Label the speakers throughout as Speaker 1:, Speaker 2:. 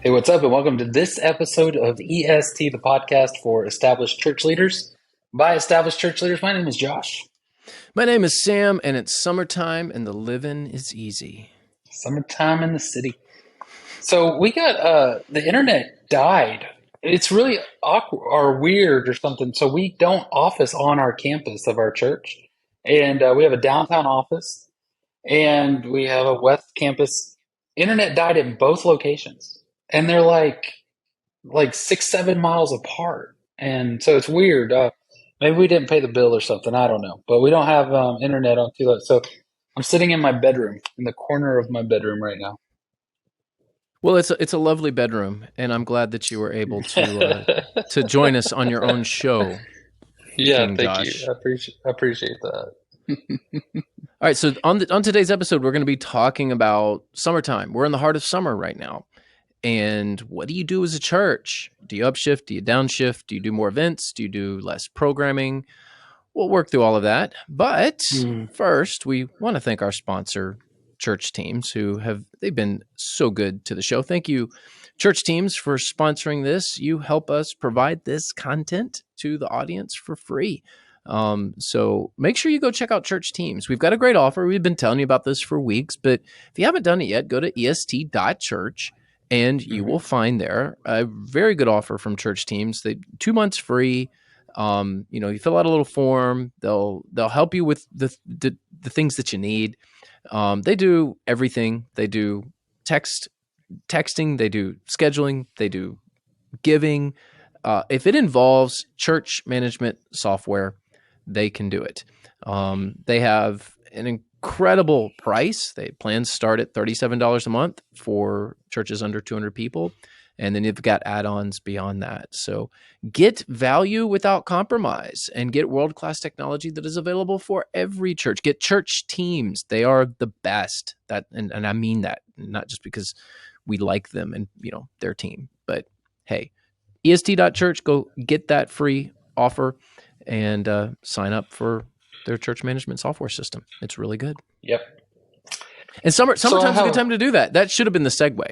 Speaker 1: Hey, what's up, and welcome to this episode of EST, the podcast for established church leaders. By established church leaders, my name is Josh.
Speaker 2: My name is Sam, and it's summertime, and the living is easy.
Speaker 1: Summertime in the city. So we got the internet died. It's really awkward or weird or something. So we don't office on our campus of our church, and we have a downtown office, and we have a west campus. Internet died in both locations, and they're like 6, 7 miles apart. And so it's weird. Maybe we didn't pay the bill or something. I don't know. But we don't have internet on too. So I'm sitting in my bedroom, in the corner of my bedroom right now.
Speaker 2: Well, it's a lovely bedroom, and I'm glad that you were able to join us on your own show,
Speaker 1: Yeah,
Speaker 2: King
Speaker 1: thank
Speaker 2: Josh.
Speaker 1: you. I appreciate that.
Speaker 2: All right, so on today's episode, we're going to be talking about summertime. We're in the heart of summer right now, and what do you do as a church? Do you upshift? Do you downshift? Do you do more events? Do you do less programming? We'll work through all of that, but first, we want to thank our sponsor, Church Teams, they've been so good to the show. Thank you, Church Teams, for sponsoring this. You help us provide this content to the audience for free. So make sure you go check out Church Teams. We've got a great offer. We've been telling you about this for weeks, but if you haven't done it yet, go to est.church and you will find there a very good offer from Church Teams. 2 months free. You fill out a little form. They'll help you with the things that you need. They do everything. They do texting. They do scheduling. They do giving. If it involves church management software, they can do it. They have an incredible price. Plans start at $37 a month for churches under 200 people. And then you've got add-ons beyond that. So get value without compromise and get world-class technology that is available for every church. Get Church Teams. They are the best. And I mean that, not just because we like them and their team, but hey, est.church, go get that free offer and sign up for their church management software system. It's really good.
Speaker 1: Yep.
Speaker 2: And summertime's a good time to do that. That should have been the segue.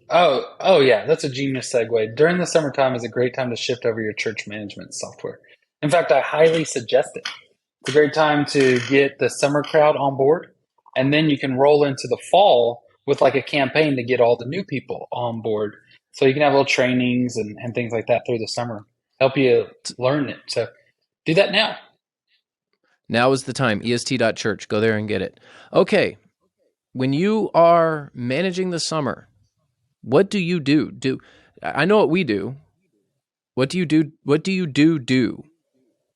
Speaker 1: Oh yeah, that's a genius segue. During the summertime is a great time to shift over your church management software. In fact, I highly suggest it. It's a great time to get the summer crowd on board, and then you can roll into the fall with like a campaign to get all the new people on board. So you can have little trainings and things like that through the summer, help you learn it. So do that now.
Speaker 2: Now is the time. est.church. Go there and get it. Okay. When you are managing the summer, what do you do? I know what we do. What do you do? What do you do?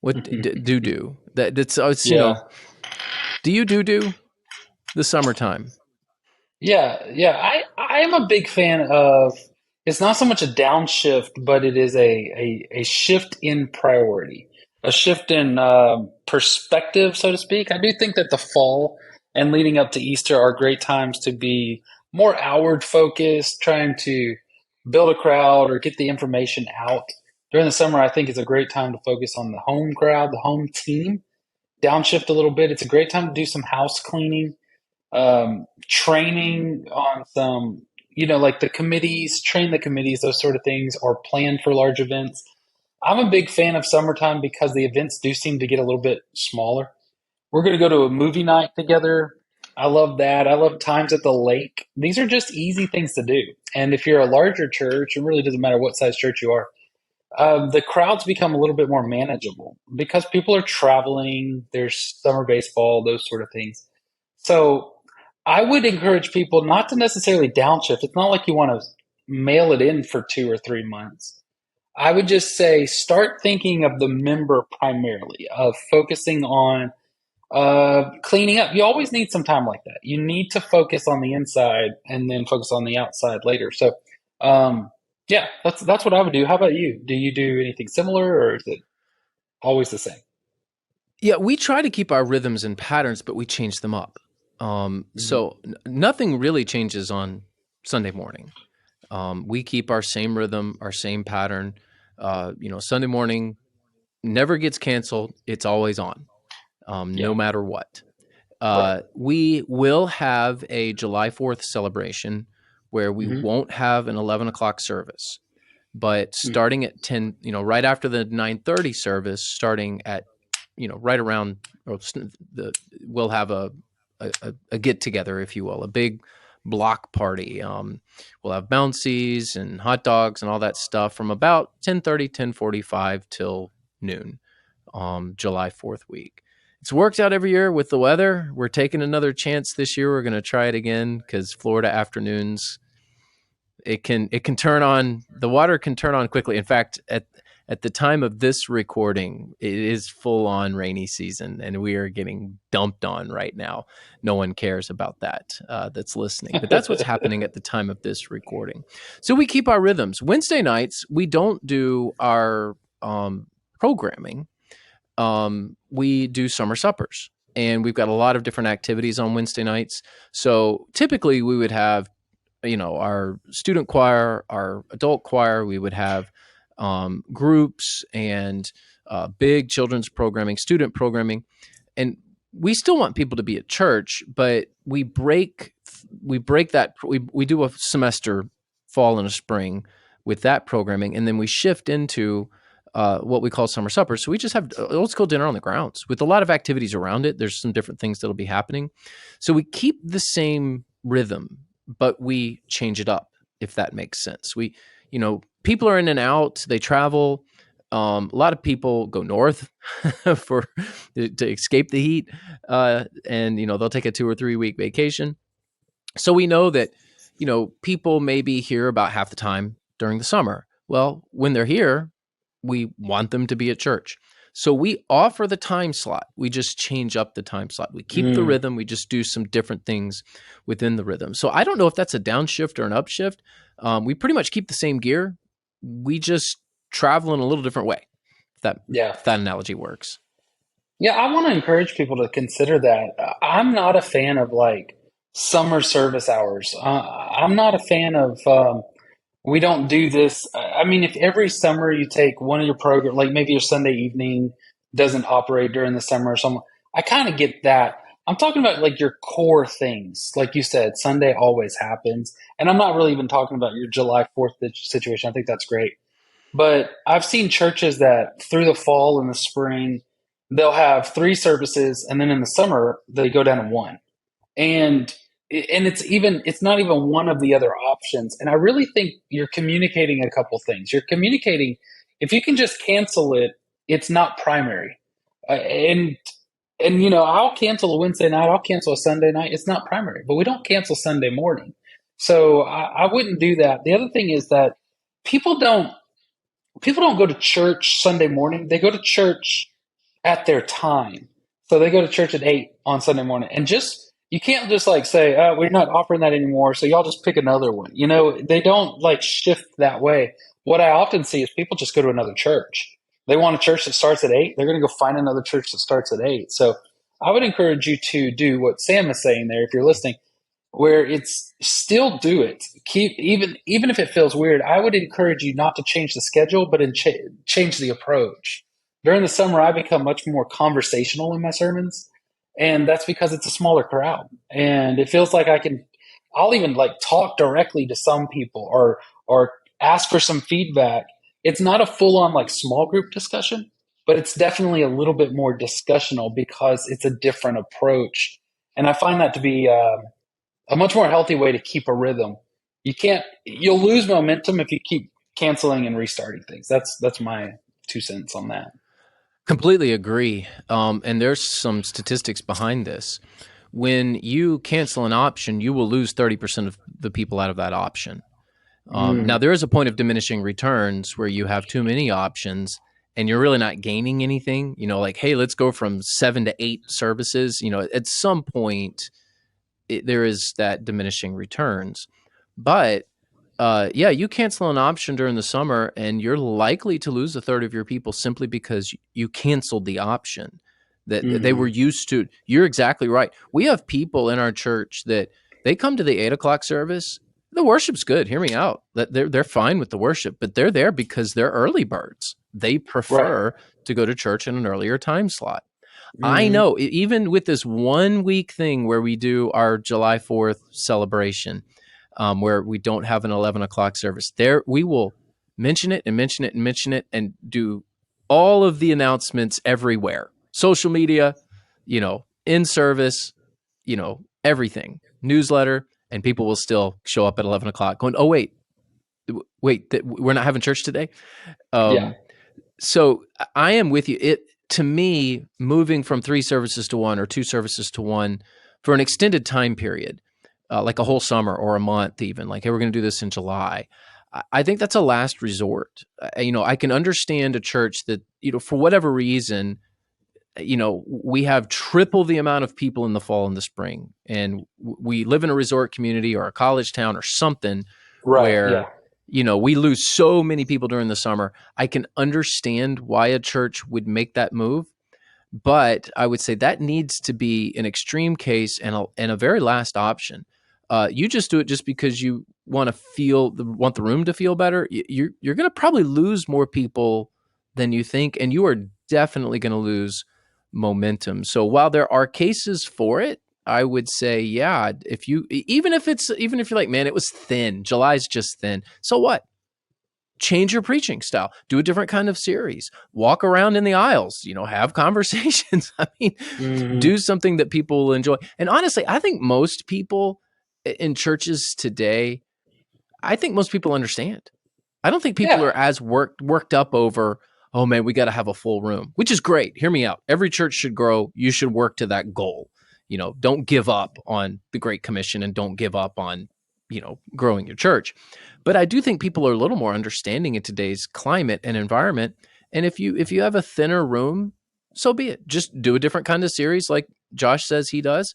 Speaker 2: What do? It's
Speaker 1: Yeah.
Speaker 2: Do you do the summertime?
Speaker 1: Yeah. I am a big fan of. It's not so much a downshift, but it is a shift in priority, a shift in perspective, so to speak. I do think that the fall and leading up to Easter are great times to be more outward focused, trying to build a crowd or get the information out. During the summer, I think it's a great time to focus on the home crowd, the home team. Downshift a little bit. It's a great time to do some house cleaning, training on some, like the committees, train the committees, those sort of things, or plan for large events. I'm a big fan of summertime because the events do seem to get a little bit smaller. We're going to go to a movie night together. I love that. I love times at the lake. These are just easy things to do. And if you're a larger church, it really doesn't matter what size church you are, the crowds become a little bit more manageable because people are traveling. There's summer baseball, those sort of things. So I would encourage people not to necessarily downshift. It's not like you want to mail it in for 2 or 3 months. I would just say start thinking of the member primarily, of focusing on cleaning up. You always need some time like that. You need to focus on the inside and then focus on the outside later. So, yeah, that's what I would do. How about you? Do you do anything similar, or is it always the same?
Speaker 2: Yeah, we try to keep our rhythms and patterns, but we change them up. So nothing really changes on Sunday morning. We keep our same rhythm, our same pattern. Sunday morning never gets canceled. It's always on, no matter what.
Speaker 1: Right.
Speaker 2: We will have a July 4th celebration where we
Speaker 1: Hmm.
Speaker 2: won't have an 11 o'clock service, but starting at 10, right after the 9:30 service, starting at, right around, we'll have a get together, if you will, a big block party. We'll have bouncies and hot dogs and all that stuff from about 10:30, 10:45 till noon, July 4th week. It's worked out every year with the weather. We're taking another chance this year. We're going to try it again because Florida afternoons, it can turn on, the water can turn on quickly. In fact, at the time of this recording, it is full on rainy season, and we are getting dumped on right now. No one cares about that, that's listening, but that's what's happening at the time of this recording. So we keep our rhythms. Wednesday nights, we don't do our programming. We do summer suppers, and we've got a lot of different activities on Wednesday nights. So typically we would have, our student choir, our adult choir. We would have groups and big children's programming, student programming, and we still want people to be at church, but we break that. We do a semester, fall and a spring, with that programming, and then we shift into what we call summer supper. So we just have old school dinner on the grounds with a lot of activities around it. There's some different things that'll be happening. So we keep the same rhythm, but we change it up, if that makes sense. People are in and out, they travel. A lot of people go north for to escape the heat, and they'll take a 2 or 3 week vacation. So we know that people may be here about half the time during the summer. Well, when they're here, we want them to be at church. So we offer the time slot. We just change up the time slot. We keep the rhythm. We just do some different things within the rhythm. So I don't know if that's a downshift or an upshift. We pretty much keep the same gear. We just travel in a little different way.
Speaker 1: Yeah.
Speaker 2: If that analogy works.
Speaker 1: Yeah, I want to encourage people to consider that. I'm not a fan of like summer service hours. I'm not a fan of we don't do this. I mean, if every summer you take one of your program, like maybe your Sunday evening doesn't operate during the summer or something, I kind of get that. I'm talking about like your core things. Like you said, Sunday always happens. And I'm not really even talking about your July 4th situation. I think that's great. But I've seen churches that through the fall and the spring, they'll have three services, and then in the summer they go down to one. And it's not even one of the other options. And I really think you're communicating a couple things. You're communicating, if you can just cancel it, it's not primary. And I'll cancel a Wednesday night, I'll cancel a Sunday night. It's not primary, but we don't cancel Sunday morning. So I wouldn't do that. The other thing is that people don't people don't go to church Sunday morning. They go to church at their time. So they go to church at 8 on Sunday morning. And just, you can't just like say, we're not offering that anymore. So y'all just pick another one. They don't like shift that way. What I often see is people just go to another church. They want a church that starts at 8. They're going to go find another church that starts at 8. So I would encourage you to do what Sam is saying there if you're listening, where it's still do it. Keep even if it feels weird. I would encourage you not to change the schedule, but change the approach. During the summer, I become much more conversational in my sermons, and that's because it's a smaller crowd, and it feels like I'll even like talk directly to some people or ask for some feedback. It's not a full on like small group discussion, but it's definitely a little bit more discussional because it's a different approach, and I find that to be a much more healthy way to keep a rhythm. You'll lose momentum if you keep canceling and restarting things. That's my 2 cents on that.
Speaker 2: Completely agree. And there's some statistics behind this. When you cancel an option, you will lose 30% of the people out of that option. Now, there is a point of diminishing returns where you have too many options and you're really not gaining anything. Like, hey, let's go from 7 to 8 services. At some point, there is that diminishing returns. But you cancel an option during the summer and you're likely to lose a third of your people simply because you canceled the option that they were used to. You're exactly right. We have people in our church that they come to the 8 o'clock service. The worship's good. Hear me out. They're fine with the worship, but they're there because they're early birds. They prefer
Speaker 1: Right.
Speaker 2: to go to church in an earlier time slot. I
Speaker 1: Mm-hmm.
Speaker 2: know, even with this 1 week thing where we do our July 4th celebration, where we don't have an 11 o'clock service. There, we will mention it and mention it and mention it and do all of the announcements everywhere. Social media, in service, everything, newsletter, and people will still show up at 11 o'clock going, oh, wait, we're not having church today.
Speaker 1: Yeah.
Speaker 2: So I am with you. To me, moving from 3 services to 1 or 2 services to 1 for an extended time period, like a whole summer or a month, even like, hey, we're going to do this in July. I think that's a last resort. I can understand a church that, for whatever reason, we have triple the amount of people in the fall and the spring, and we live in a resort community or a college town or something
Speaker 1: Right.
Speaker 2: where,
Speaker 1: Yeah.
Speaker 2: we lose so many people during the summer. I can understand why a church would make that move, but I would say that needs to be an extreme case and a very last option. You just do it just because you want the room to feel better. You're going to probably lose more people than you think, and you are definitely going to lose momentum. So while there are cases for it, I would say, yeah, even if you're like, man, it was thin. July's just thin. So what? Change your preaching style. Do a different kind of series. Walk around in the aisles. Have conversations. I mean, do something that people will enjoy. And honestly, I think most people in churches today, I think most people understand. I don't think people are as worked up over, oh man, we got to have a full room, which is great. Hear me out. Every church should grow. You should work to that goal. Don't give up on the Great Commission and don't give up on, growing your church. But I do think people are a little more understanding in today's climate and environment. And if you have a thinner room, so be it. Just do a different kind of series like Josh says he does,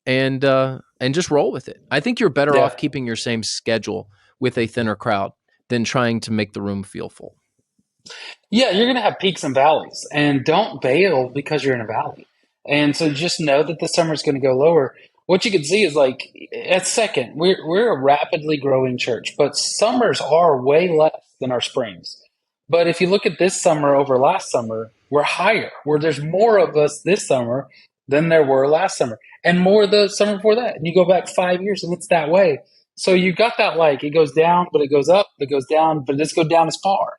Speaker 2: and just roll with it. I think you're better off keeping your same schedule with a thinner crowd than trying to make the room feel full.
Speaker 1: Yeah, you're going to have peaks and valleys, and don't bail because you're in a valley. And so just know that the summer is going to go lower. What you can see is like at second, we're a rapidly growing church, but summers are way less than our springs. But if you look at this summer over last summer, we're higher. Where there's more of us this summer than there were last summer, and more the summer before that. And you go back 5 years, and it's that way. So you got that like it goes down, but it goes up, it goes down, but it doesn't go down as far.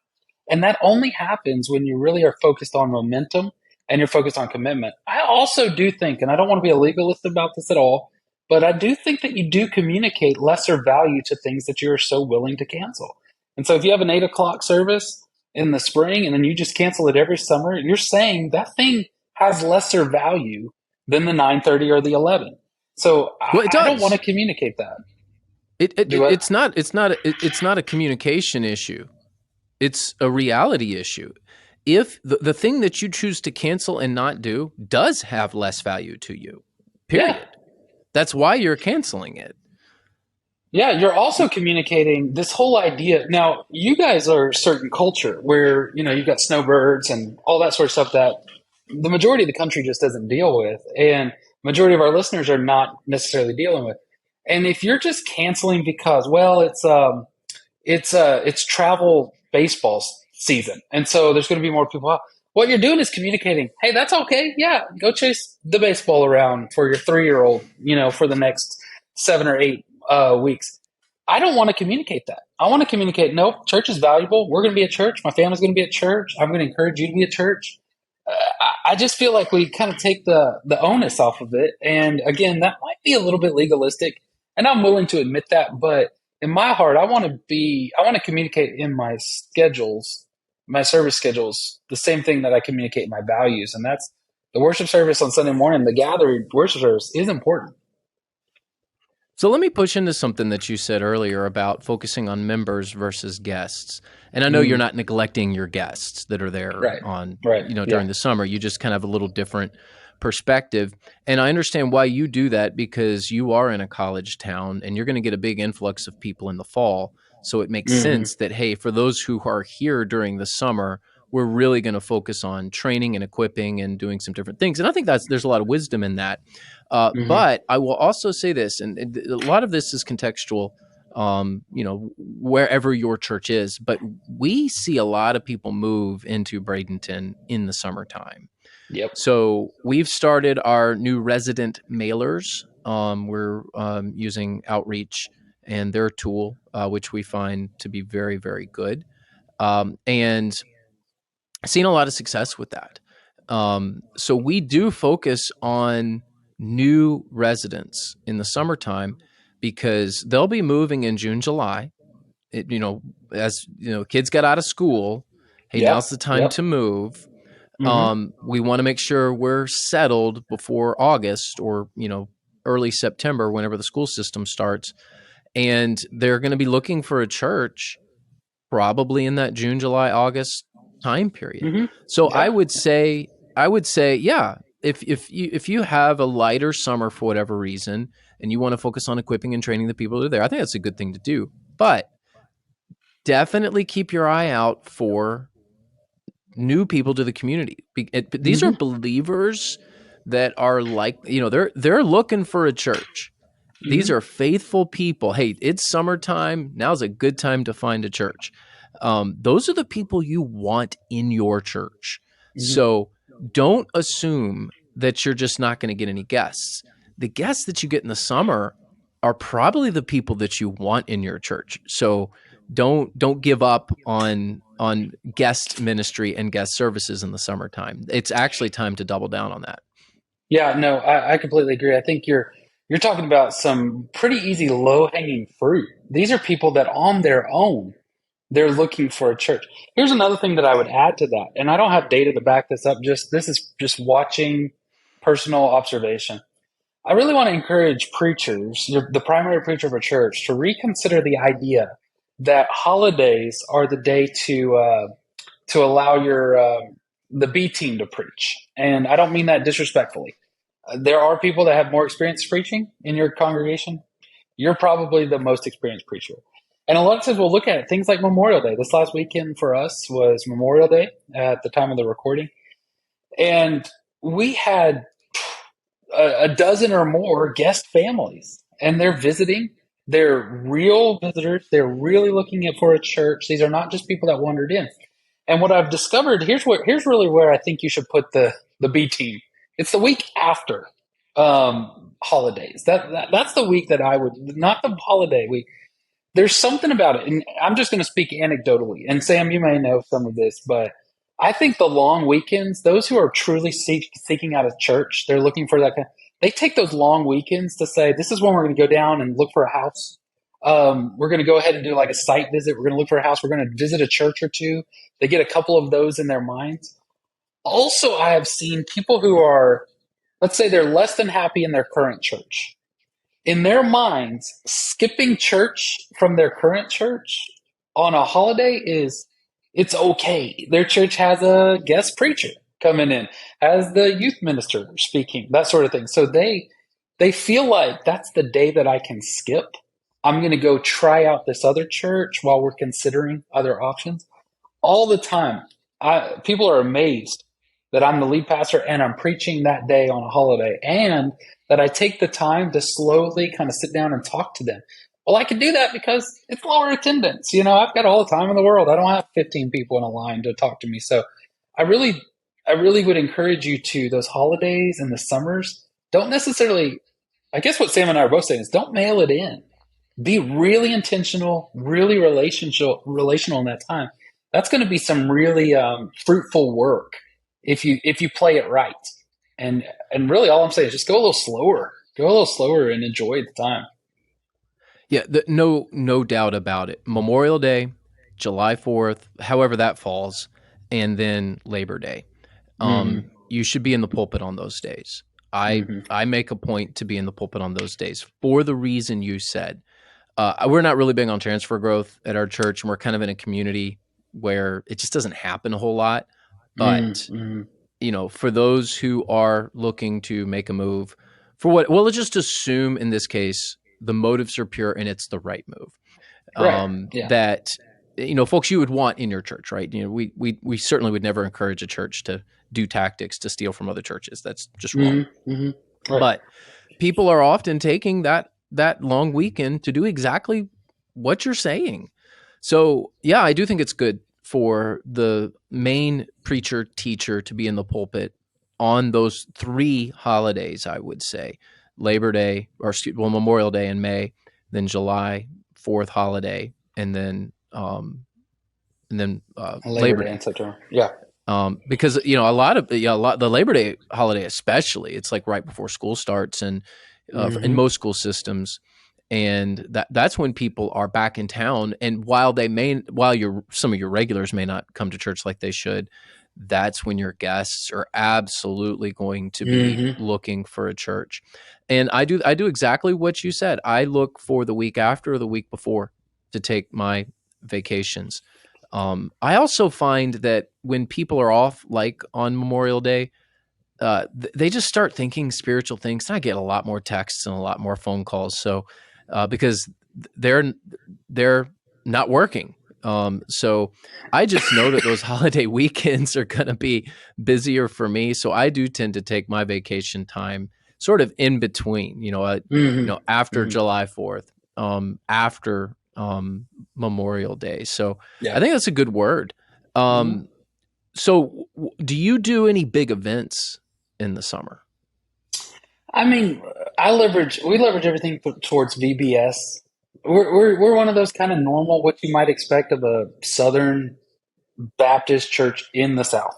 Speaker 1: And that only happens when you really are focused on momentum and you're focused on commitment. I also do think, and I don't want to be a legalist about this at all, but I do think that you do communicate lesser value to things that you're so willing to cancel. And so if you have an 8 o'clock service in the spring and then you just cancel it every summer, you're saying that thing has lesser value than the 9:30 or the 11. So I don't want to communicate that.
Speaker 2: It's not a communication issue. It's a reality issue. If the thing that you choose to cancel and not do does have less value to you, period. Yeah. That's why you're canceling it.
Speaker 1: Yeah, you're also communicating this whole idea. Now, you guys are a certain culture where, you've got snowbirds and all that sort of stuff that the majority of the country just doesn't deal with. And majority of our listeners are not necessarily dealing with. And if you're just canceling because, well, it's travel baseball season, and so there's going to be more people out. What you're doing is communicating, hey, that's okay. Yeah, go chase the baseball around for your 3-year-old, for the next 7 or 8 weeks. I don't want to communicate that. I want to communicate, no, church is valuable. We're going to be at church. My family's going to be at church. I'm going to encourage you to be at church. I just feel like we kind of take the onus off of it. And again, that might be a little bit legalistic, and I'm willing to admit that, but in my heart, I want to communicate in my schedules, my service schedules, the same thing that I communicate in my values. And that's the worship service on Sunday morning, the gathering worship service is important.
Speaker 2: So let me push into something that you said earlier about focusing on members versus guests. And I know you're not neglecting your guests that are there during the summer. You just kind of have a little different perspective. And I understand why you do that, because you are in a college town and you're going to get a big influx of people in the fall. So it makes sense that, hey, for those who are here during the summer, we're really going to focus on training and equipping and doing some different things. And I think there's a lot of wisdom in that. But I will also say this, and a lot of this is contextual, wherever your church is. But we see a lot of people move into Bradenton in the summertime.
Speaker 1: Yep.
Speaker 2: So we've started our new resident mailers. We're using outreach and their tool, which we find to be very, very good. And seen a lot of success with that. So we do focus on new residents in the summertime because they'll be moving in June, July. As kids get out of school. Hey, now's
Speaker 1: Yep.
Speaker 2: the time
Speaker 1: Yep.
Speaker 2: to move.
Speaker 1: Hmm.
Speaker 2: We want to make sure we're settled before August or early September, whenever the school system starts, and they're going to be looking for a church probably in that June, July, August time period.
Speaker 1: Hmm.
Speaker 2: So
Speaker 1: Yeah.
Speaker 2: I would say, yeah, if you have a lighter summer for whatever reason and you want to focus on equipping and training the people that are there, I think that's a good thing to do. But definitely keep your eye out for new people to the community. These are
Speaker 1: Hmm.
Speaker 2: believers that are they're looking for a church. These
Speaker 1: Hmm.
Speaker 2: are faithful people. Hey, it's summertime. Now's a good time to find a church. Those are the people you want in your church.
Speaker 1: Hmm.
Speaker 2: So don't assume that you're just not going to get any guests. The guests that you get in the summer are probably the people that you want in your church. So don't give up on guest ministry and guest services in the summertime. It's actually time to double down on that.
Speaker 1: Yeah, no, I completely agree. I think you're talking about some pretty easy low hanging fruit. These are people that on their own they're looking for a church. Here's another thing that I would add to that, and I don't have data to back this up. Just this is just watching personal observation. I really want to encourage preachers, the primary preacher of a church, to reconsider the idea that holidays are the day to allow your the B team to preach. And I don't mean that disrespectfully. There are people that have more experience preaching in your congregation. You're probably the most experienced preacher. And a lot of times we'll look at things like Memorial Day. This last weekend for us was Memorial Day at the time of the recording. And we had a dozen or more guest families, and they're visiting. They're real visitors. They're really looking at for a church. These are not just people that wandered in. And what I've discovered here's really where I think you should put the B team. It's the week after holidays. That's the week that I would, not the holiday week. There's something about it, and I'm just going to speak anecdotally. And Sam, you may know some of this, but I think the long weekends, those who are truly seeking out a church, they're looking for that. They take those long weekends to say, this is when we're going to go down and look for a house. We're going to go ahead and do like a site visit. We're going to look for a house. We're going to visit a church or two. They get a couple of those in their minds. Also, I have seen people who are, let's say, they're less than happy in their current church. In their minds, skipping church from their current church on a holiday is it's okay. Their church has a guest preacher coming in, has the youth minister speaking, that sort of thing. So they feel like that's the day that I can skip. I'm going to go try out this other church while we're considering other options. All the time, people are amazed that I'm the lead pastor and I'm preaching that day on a holiday, and that I take the time to slowly kind of sit down and talk to them. Well, I can do that because it's lower attendance. I've got all the time in the world. I don't have 15 people in a line to talk to me. So I really, I really would encourage you to those holidays and the summers. Don't necessarily, I guess what Sam and I are both saying is don't mail it in. Be really intentional, really relational in that time. That's going to be some really fruitful work if you play it right. And really, all I'm saying is just go a little slower. Go a little slower and enjoy the time.
Speaker 2: Yeah, no doubt about it. Memorial Day, July 4th, however that falls, and then Labor Day.
Speaker 1: Hmm.
Speaker 2: You should be in the pulpit on those days. I
Speaker 1: Hmm.
Speaker 2: I make a point to be in the pulpit on those days for the reason you said. We're not really big on transfer growth at our church, and we're kind of in a community where it just doesn't happen a whole lot. But
Speaker 1: Hmm.
Speaker 2: for those who are looking to make a move, for what? Well, let's just assume in this case the motives are pure and it's the right move.
Speaker 1: Right. Yeah.
Speaker 2: That folks you would want in your church, right? We certainly would never encourage a church to do tactics to steal from other churches. That's just wrong.
Speaker 1: Hmm. Hmm. Right.
Speaker 2: But people are often taking that long weekend to do exactly what you're saying. So yeah, I do think it's good for the main preacher teacher to be in the pulpit on those three holidays. I would say Labor Day, or Memorial Day in May, then July 4th holiday, and then
Speaker 1: Labor
Speaker 2: Labor
Speaker 1: Day
Speaker 2: Day.
Speaker 1: in September. Yeah.
Speaker 2: Because a lot of the Labor Day holiday especially, it's like right before school starts, and in
Speaker 1: Hmm.
Speaker 2: most school systems, and that's when people are back in town. And while some of your regulars may not come to church like they should, that's when your guests are absolutely going to be
Speaker 1: Hmm.
Speaker 2: looking for a church. And I do exactly what you said. I look for the week after or the week before to take my vacations. I also find that when people are off, like on Memorial Day, they just start thinking spiritual things. And I get a lot more texts and a lot more phone calls. So because they're they're not working. So I just know that those holiday weekends are going to be busier for me. So I do tend to take my vacation time sort of in between.
Speaker 1: Hmm.
Speaker 2: After
Speaker 1: Hmm.
Speaker 2: July 4th, after Memorial Day. So
Speaker 1: Yeah.
Speaker 2: I think that's a good word.
Speaker 1: Mhm.
Speaker 2: Um, so do you do any big events in the summer?
Speaker 1: I mean, we leverage everything towards VBS. We're one of those kind of normal, what you might expect of a Southern Baptist church in the South.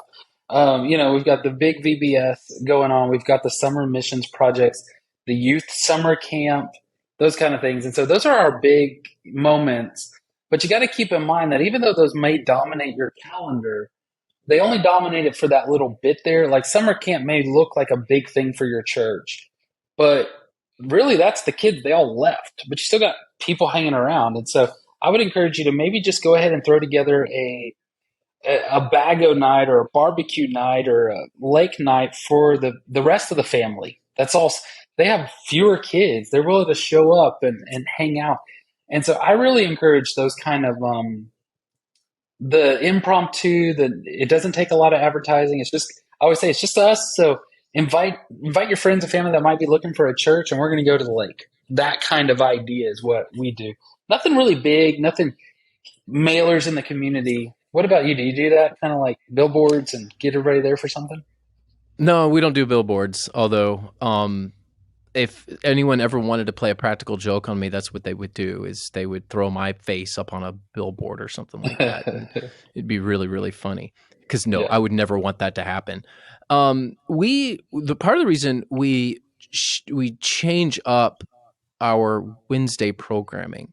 Speaker 1: We've got the big VBS going on. We've got the summer missions projects, the youth summer camp, those kind of things. And so those are our big moments. But you got to keep in mind that even though those may dominate your calendar, they only dominate it for that little bit there. Like summer camp may look like a big thing for your church, but really that's the kids. They all left, but you still got people hanging around. And so I would encourage you to maybe just go ahead and throw together a bago night or a barbecue night or a lake night for the rest of the family. That's all. They have fewer kids. They're willing to show up and hang out. And so I really encourage those kind of the impromptu. It doesn't take a lot of advertising. It's just I always say it's just us. So invite your friends and family that might be looking for a church, and we're going to go to the lake. That kind of idea is what we do. Nothing really big. Nothing mailers in the community. What about you? Do you do that kind of like billboards and get everybody there for something?
Speaker 2: No, we don't do billboards. Although, if anyone ever wanted to play a practical joke on me, that's what they would do is they would throw my face up on a billboard or something like that. And it'd be really, really funny because no,
Speaker 1: Yeah.
Speaker 2: I would never want that to happen. The part of the reason we change up our Wednesday programming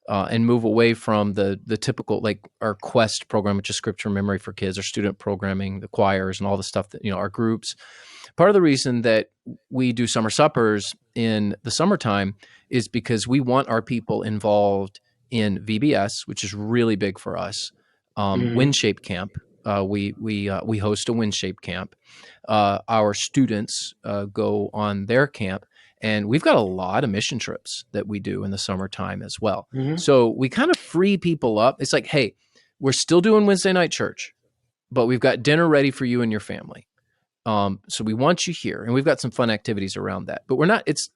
Speaker 2: and move away from the typical like our Quest program, which is scripture memory for kids, or student programming, the choirs, and all the stuff that our groups. Part of the reason that we do summer suppers in the summertime is because we want our people involved in VBS, which is really big for us.
Speaker 1: Hmm.
Speaker 2: Wind Shape Camp. We host a Wind Shape Camp. Our students go on their camp, and we've got a lot of mission trips that we do in the summertime as well.
Speaker 1: Hmm.
Speaker 2: So we kind of free people up. It's like, hey, we're still doing Wednesday night church, but we've got dinner ready for you and your family. So we want you here, and we've got some fun activities around that. But we're not. It's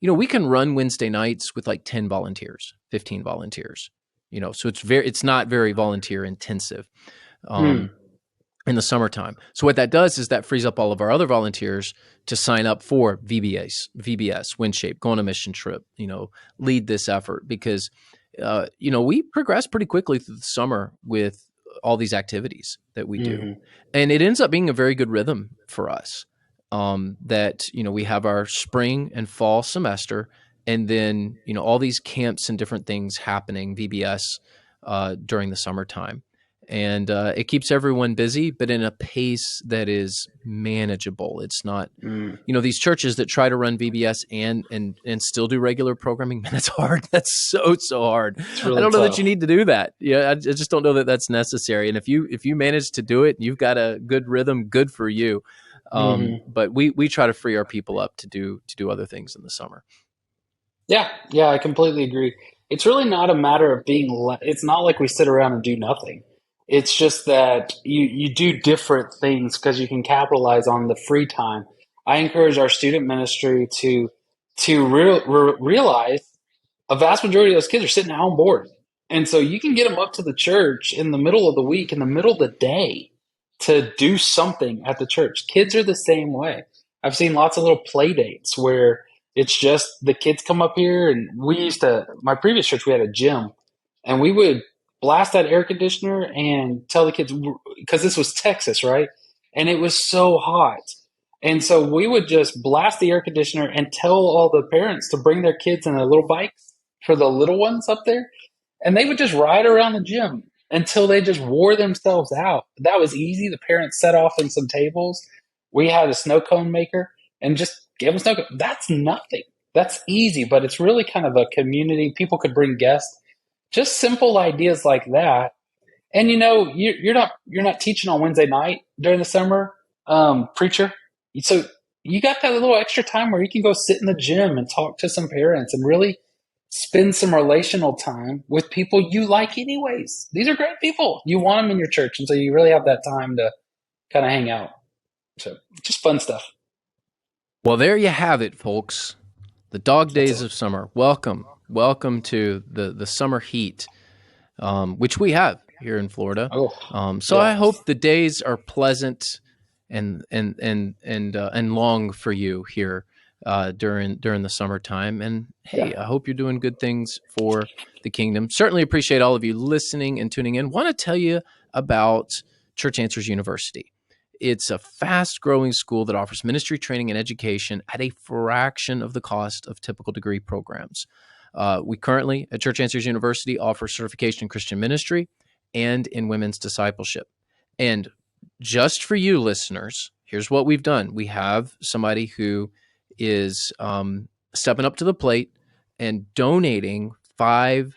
Speaker 2: we can run Wednesday nights with like 10 volunteers, 15 volunteers. So it's not very volunteer intensive.
Speaker 1: Mm.
Speaker 2: Um, in the summertime. So what that does is that frees up all of our other volunteers to sign up for VBS, WindShape, go on a mission trip, lead this effort because, we progress pretty quickly through the summer with all these activities that we do.
Speaker 1: Hmm.
Speaker 2: And it ends up being a very good rhythm for us that, we have our spring and fall semester and then, all these camps and different things happening, VBS, during the summertime and it keeps everyone busy, but in a pace that is manageable. It's not,
Speaker 1: Mm.
Speaker 2: these churches that try to run VBS and still do regular programming. Man, that's hard. That's so hard.
Speaker 1: It's
Speaker 2: I
Speaker 1: really
Speaker 2: don't know that you
Speaker 1: tough.
Speaker 2: need to do that. Yeah, I just don't know that that's necessary. And if you manage to do it, and you've got a good rhythm. Good for you.
Speaker 1: Hmm.
Speaker 2: But we try to free our people up to do other things in the summer.
Speaker 1: Yeah, yeah, I completely agree. It's really not a matter of it's not like we sit around and do nothing. It's just that you do different things because you can capitalize on the free time. I encourage our student ministry to realize a vast majority of those kids are sitting at home bored. And so you can get them up to the church in the middle of the week, in the middle of the day, to do something at the church. Kids are the same way. I've seen lots of little play dates where It's just the kids come up here, and my previous church, we had a gym, and we would blast that air conditioner and tell the kids, because this was Texas, right? And it was so hot. And so we would just blast the air conditioner and tell all the parents to bring their kids in their little bikes for the little ones up there. And they would just ride around the gym until they just wore themselves out. That was easy. The parents set off in some tables. We had a snow cone maker and just gave them snow cone. That's nothing. That's easy, but it's really kind of a community. People could bring guests. Just simple ideas like that. And you're not teaching on Wednesday night during the summer, preacher. So you got that little extra time where you can go sit in the gym and talk to some parents and really spend some relational time with people you like anyways. These are great people. You want them in your church, and so you really have that time to kind of hang out. So just fun stuff.
Speaker 2: Well, there you have it, folks. The dog
Speaker 1: That's
Speaker 2: days
Speaker 1: it.
Speaker 2: of summer. Welcome to the summer heat, which we have here in Florida.
Speaker 1: Oh,
Speaker 2: So I
Speaker 1: yeah.
Speaker 2: hope the days are pleasant and long for you here during the summertime. And hey,
Speaker 1: Yeah.
Speaker 2: I hope you're doing good things for the kingdom. Certainly appreciate all of you listening and tuning in. Want to tell you about Church Answers University. It's a fast growing school that offers ministry training and education at a fraction of the cost of typical degree programs. We currently at Church Answers University offer certification in Christian ministry and in women's discipleship. And just for you listeners, here's what we've done. We have somebody who is stepping up to the plate and donating 50%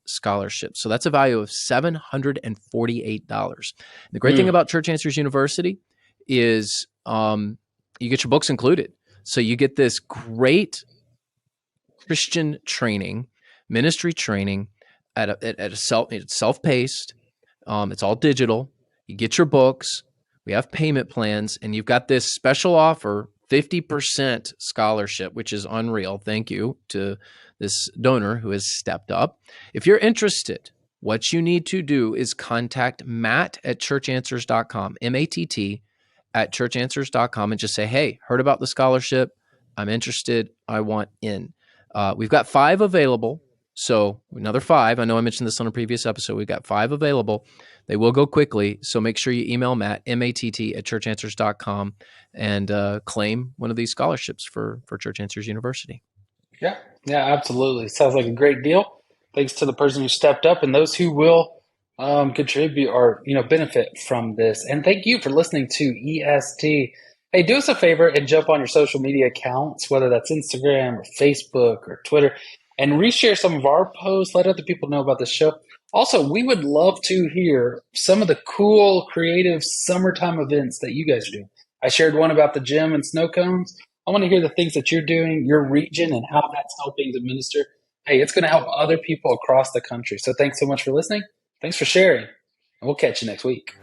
Speaker 2: scholarship. So that's a value of $748. The great thing
Speaker 1: Mm.
Speaker 2: about Church Answers University is you get your books included. So you get this great Christian training, ministry training it's self-paced. It's all digital. You get your books. We have payment plans, and you've got this special offer, 50% scholarship, which is unreal. Thank you to this donor who has stepped up. If you're interested, what you need to do is contact Matt at churchanswers.com, MATT at churchanswers.com, and just say, hey, heard about the scholarship. I'm interested. I want in. We've got 5 available. So another 5. I know I mentioned this on a previous episode. We've got 5 available. They will go quickly. So make sure you email Matt, MATT at churchanswers.com, and claim one of these scholarships for Church Answers University.
Speaker 1: Yeah. Yeah, absolutely. Sounds like a great deal. Thanks to the person who stepped up and those who will contribute or benefit from this. And thank you for listening to EST. Hey, do us a favor and jump on your social media accounts, whether that's Instagram or Facebook or Twitter, and reshare some of our posts. Let other people know about the show. Also, we would love to hear some of the cool, creative summertime events that you guys are doing. I shared one about the gym and snow cones. I want to hear the things that you're doing, your region, and how that's helping to minister. Hey, it's going to help other people across the country. So thanks so much for listening. Thanks for sharing. And we'll catch you next week.